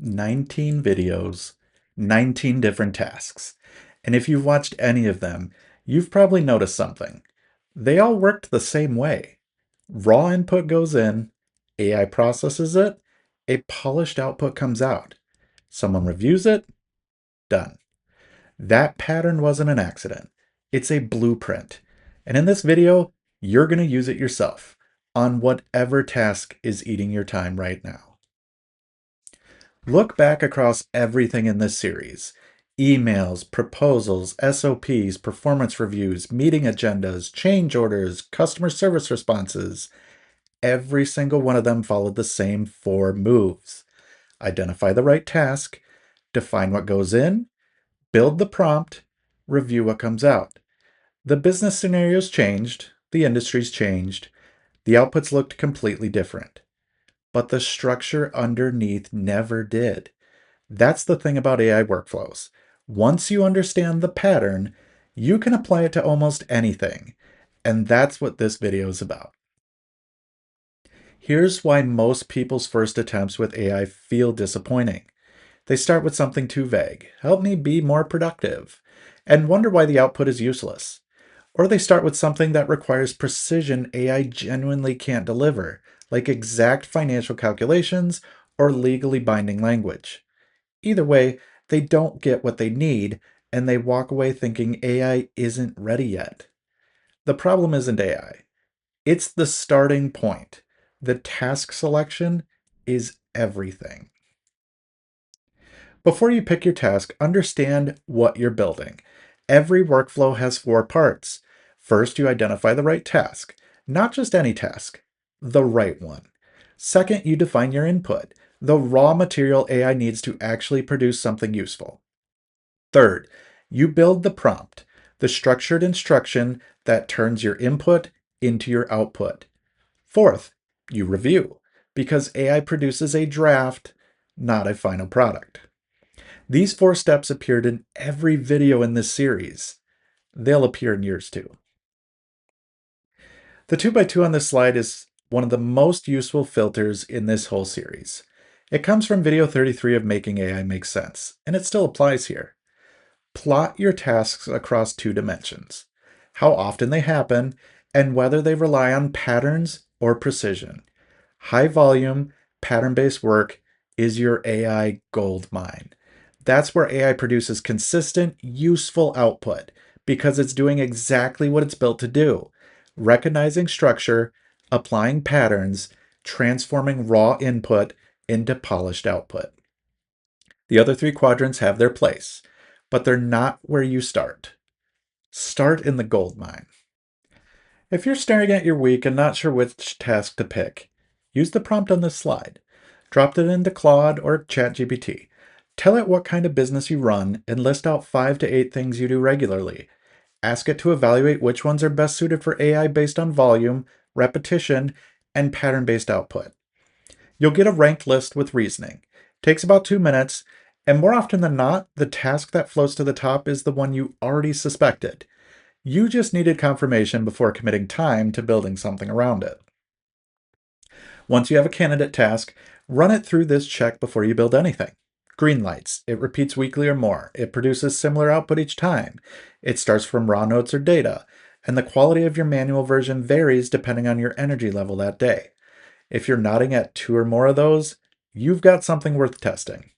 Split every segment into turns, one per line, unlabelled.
19 videos, 19 different tasks. And if you've watched any of them, you've probably noticed something. They all worked the same way. Raw input goes in, AI processes it, a polished output comes out. Someone reviews it, done. That pattern wasn't an accident. It's a blueprint. And in this video, you're going to use it yourself on whatever task is eating your time right now. Look back across everything in this series. Emails, proposals, SOPs, performance reviews, meeting agendas, change orders, customer service responses. Every single one of them followed the same 4 moves. Identify the right task, define what goes in, build the prompt, review what comes out. The business scenarios changed, the industries changed, the outputs looked completely different. But the structure underneath never did. That's the thing about AI workflows. Once you understand the pattern, you can apply it to almost anything. And that's what this video is about. Here's why most people's first attempts with AI feel disappointing. They start with something too vague, help me be more productive, and wonder why the output is useless. Or they start with something that requires precision AI genuinely can't deliver, like exact financial calculations or legally binding language. Either way, they don't get what they need, and they walk away thinking AI isn't ready yet. The problem isn't AI. It's the starting point. The task selection is everything. Before you pick your task, understand what you're building. Every workflow has 4 parts. First, you identify the right task. Not just any task, the right one. Second, you define your input, the raw material AI needs to actually produce something useful. Third, you build the prompt, the structured instruction that turns your input into your output. Fourth, you review, because AI produces a draft, not a final product. These 4 steps appeared in every video in this series. They'll appear in yours too. The 2x2 on this slide is one of the most useful filters in this whole series. It comes from video 33 of Making AI Make Sense, and it still applies here. Plot your tasks across 2 dimensions, how often they happen, and whether they rely on patterns or precision. High volume, pattern-based work is your AI gold mine. That's where AI produces consistent, useful output because it's doing exactly what it's built to do, recognizing structure, applying patterns, transforming raw input into polished output. The other 3 quadrants have their place, but they're not where you start. Start in the gold mine. If you're staring at your week and not sure which task to pick, use the prompt on this slide. Drop it into Claude or ChatGPT. Tell it what kind of business you run and list out 5 to 8 things you do regularly. Ask it to evaluate which ones are best suited for AI based on volume, repetition, and pattern-based output. You'll get a ranked list with reasoning. Takes about 2 minutes, and more often than not, the task that floats to the top is the one you already suspected. You just needed confirmation before committing time to building something around it. Once you have a candidate task, run it through this check before you build anything. Green lights. It repeats weekly or more. It produces similar output each time. It starts from raw notes or data, and the quality of your manual version varies depending on your energy level that day. If you're nodding at 2 or more of those, you've got something worth testing.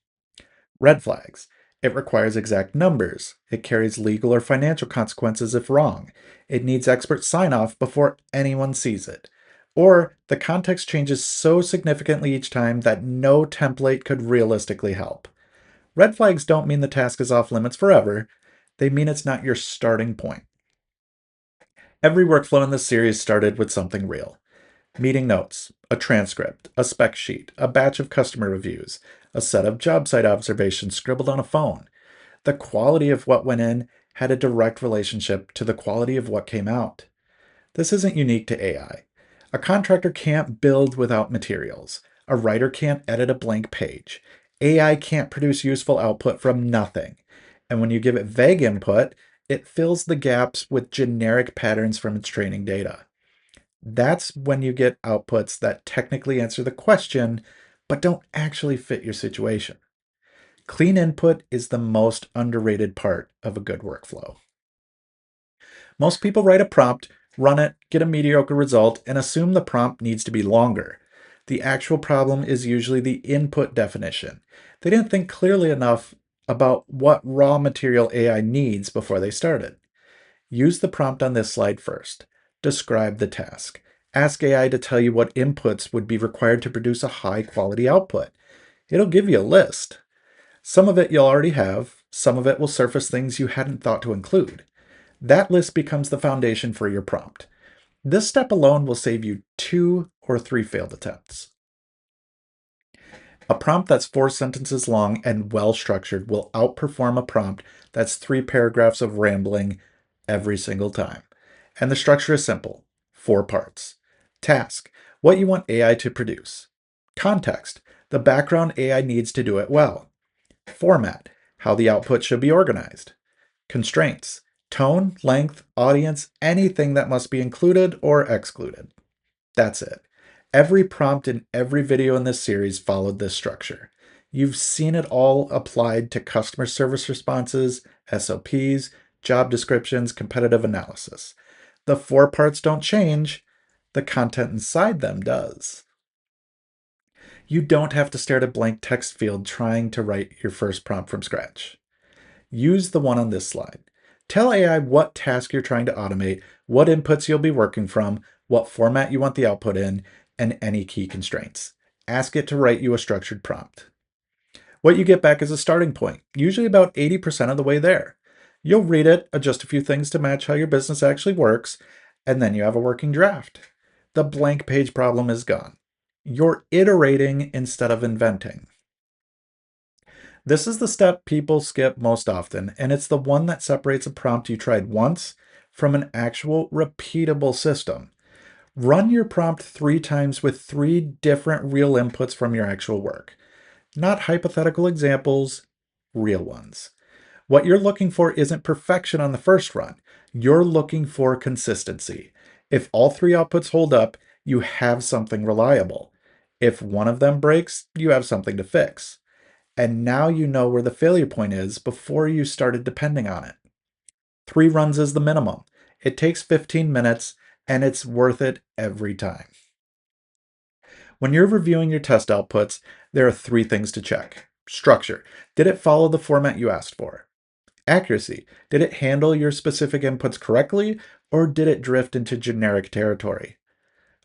Red flags. It requires exact numbers. It carries legal or financial consequences if wrong. It needs expert sign-off before anyone sees it. Or the context changes so significantly each time that no template could realistically help. Red flags don't mean the task is off limits forever. They mean it's not your starting point. Every workflow in this series started with something real. Meeting notes, a transcript, a spec sheet, a batch of customer reviews, a set of job site observations scribbled on a phone. The quality of what went in had a direct relationship to the quality of what came out. This isn't unique to AI. A contractor can't build without materials. A writer can't edit a blank page. AI can't produce useful output from nothing. And when you give it vague input, it fills the gaps with generic patterns from its training data. That's when you get outputs that technically answer the question, but don't actually fit your situation. Clean input is the most underrated part of a good workflow. Most people write a prompt, run it, get a mediocre result, and assume the prompt needs to be longer. The actual problem is usually the input definition. They didn't think clearly enough about what raw material AI needs before they started. Use the prompt on this slide first. Describe the task. Ask AI to tell you what inputs would be required to produce a high quality output. It'll give you a list. Some of it you'll already have, some of it will surface things you hadn't thought to include. That list becomes the foundation for your prompt. This step alone will save you 2 or 3 failed attempts. A prompt that's 4 sentences long and well structured will outperform a prompt that's 3 paragraphs of rambling every single time. And the structure is simple, 4 parts. Task, what you want AI to produce. Context, the background AI needs to do it well. Format, how the output should be organized. Constraints, tone, length, audience, anything that must be included or excluded. That's it. Every prompt in every video in this series followed this structure. You've seen it all applied to customer service responses, SOPs, job descriptions, competitive analysis. The 4 parts don't change, the content inside them does. You don't have to stare at a blank text field trying to write your first prompt from scratch. Use the one on this slide. Tell AI what task you're trying to automate, what inputs you'll be working from, what format you want the output in, and any key constraints. Ask it to write you a structured prompt. What you get back is a starting point, usually about 80% of the way there. You'll read it, adjust a few things to match how your business actually works, and then you have a working draft. The blank page problem is gone. You're iterating instead of inventing. This is the step people skip most often, and it's the one that separates a prompt you tried once from an actual repeatable system. Run your prompt 3 times with 3 different real inputs from your actual work. Not hypothetical examples, real ones. What you're looking for isn't perfection on the first run. You're looking for consistency. If all 3 outputs hold up, you have something reliable. If one of them breaks, you have something to fix. And now you know where the failure point is before you started depending on it. 3 runs is the minimum. It takes 15 minutes and it's worth it every time. When you're reviewing your test outputs, there are 3 things to check. Structure. Did it follow the format you asked for? Accuracy. Did it handle your specific inputs correctly, or did it drift into generic territory?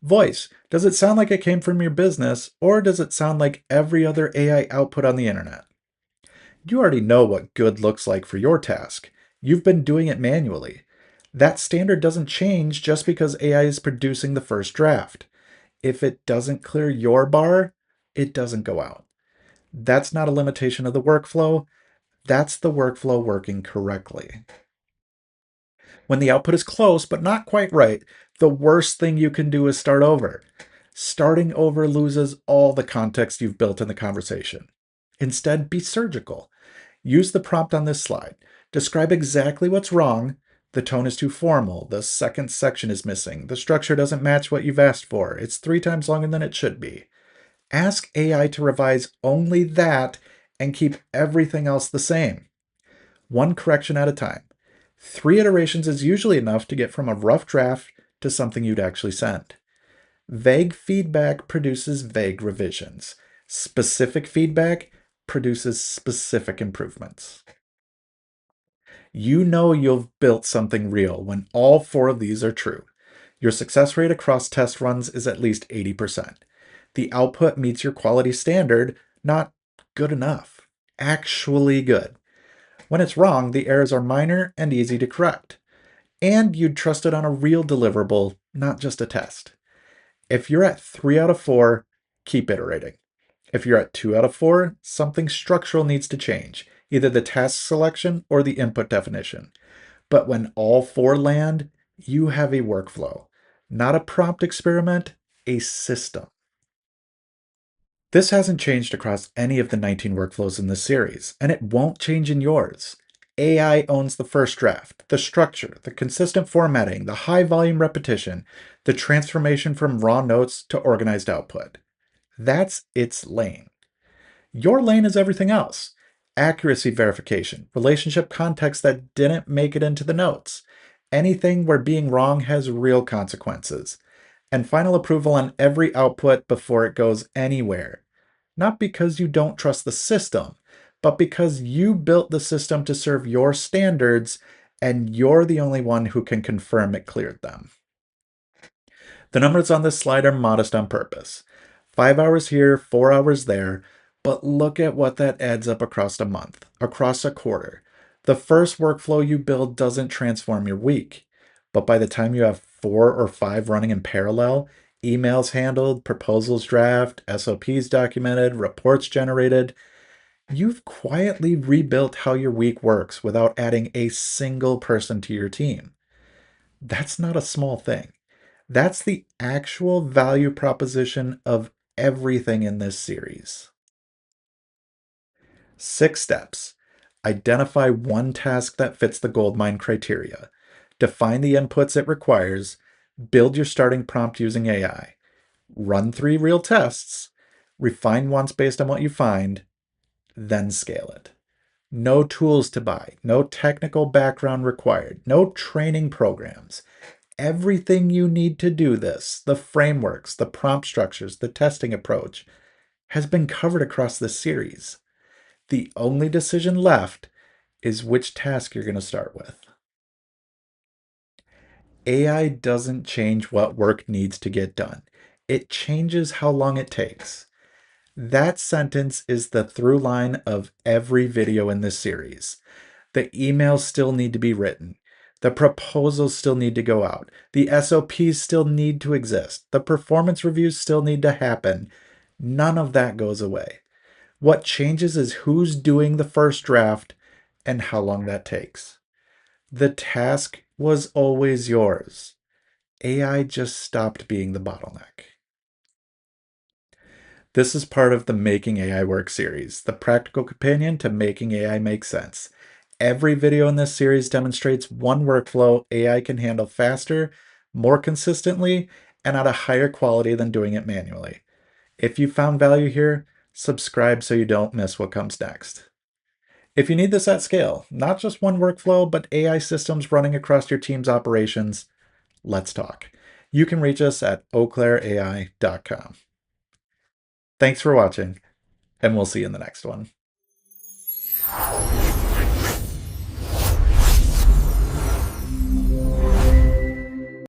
Voice. Does it sound like it came from your business, or does it sound like every other AI output on the internet? You already know what good looks like for your task. You've been doing it manually. That standard doesn't change just because AI is producing the first draft. If it doesn't clear your bar, it doesn't go out. That's not a limitation of the workflow. That's the workflow working correctly. When the output is close but not quite right, the worst thing you can do is start over. Starting over loses all the context you've built in the conversation. Instead, be surgical. Use the prompt on this slide. Describe exactly what's wrong. The tone is too formal. The second section is missing. The structure doesn't match what you've asked for. It's 3 times longer than it should be. Ask AI to revise only that and keep everything else the same. 1 correction at a time. 3 iterations is usually enough to get from a rough draft to something you'd actually send. Vague feedback produces vague revisions. Specific feedback produces specific improvements. You know you've built something real when all 4 of these are true. Your success rate across test runs is at least 80%. The output meets your quality standard, not good enough, actually good. When it's wrong, the errors are minor and easy to correct. And you'd trust it on a real deliverable, not just a test. If you're at 3 out of 4, keep iterating. If you're at 2 out of 4, something structural needs to change, either the task selection or the input definition. But when all 4 land, you have a workflow, not a prompt experiment, a system. This hasn't changed across any of the 19 workflows in this series, and it won't change in yours. AI owns the first draft, the structure, the consistent formatting, the high volume repetition, the transformation from raw notes to organized output. That's its lane. Your lane is everything else: accuracy verification, relationship context that didn't make it into the notes, anything where being wrong has real consequences, and final approval on every output before it goes anywhere. Not because you don't trust the system, but because you built the system to serve your standards and you're the only one who can confirm it cleared them. The numbers on this slide are modest on purpose. 5 hours here, 4 hours there, but look at what that adds up across a month, across a quarter. The first workflow you build doesn't transform your week, but by the time you have 4 or 5 running in parallel, emails handled, proposals draft, SOPs documented, reports generated, you've quietly rebuilt how your week works without adding a single person to your team. That's not a small thing. That's the actual value proposition of everything in this series. 6 steps. Identify one task that fits the goldmine criteria. Define the inputs it requires. Build your starting prompt using AI. Run 3 real tests. Refine once based on what you find. Then scale it. No tools to buy. No technical background required. No training programs. Everything you need to do this, the frameworks, the prompt structures, the testing approach, has been covered across this series. The only decision left is which task you're going to start with. AI doesn't change what work needs to get done. It changes how long it takes. That sentence is the through line of every video in this series. The emails still need to be written. The proposals still need to go out. The SOPs still need to exist. The performance reviews still need to happen. None of that goes away. What changes is who's doing the first draft and how long that takes. The task was always yours. AI just stopped being the bottleneck. This is part of the Making AI Work series, the practical companion to making AI make sense. Every video in this series demonstrates one workflow AI can handle faster, more consistently, and at a higher quality than doing it manually. If you found value here, subscribe so you don't miss what comes next. If you need this at scale, not just one workflow, but AI systems running across your team's operations, let's talk. You can reach us at eauclaireai.com. Thanks for watching, and we'll see you in the next one.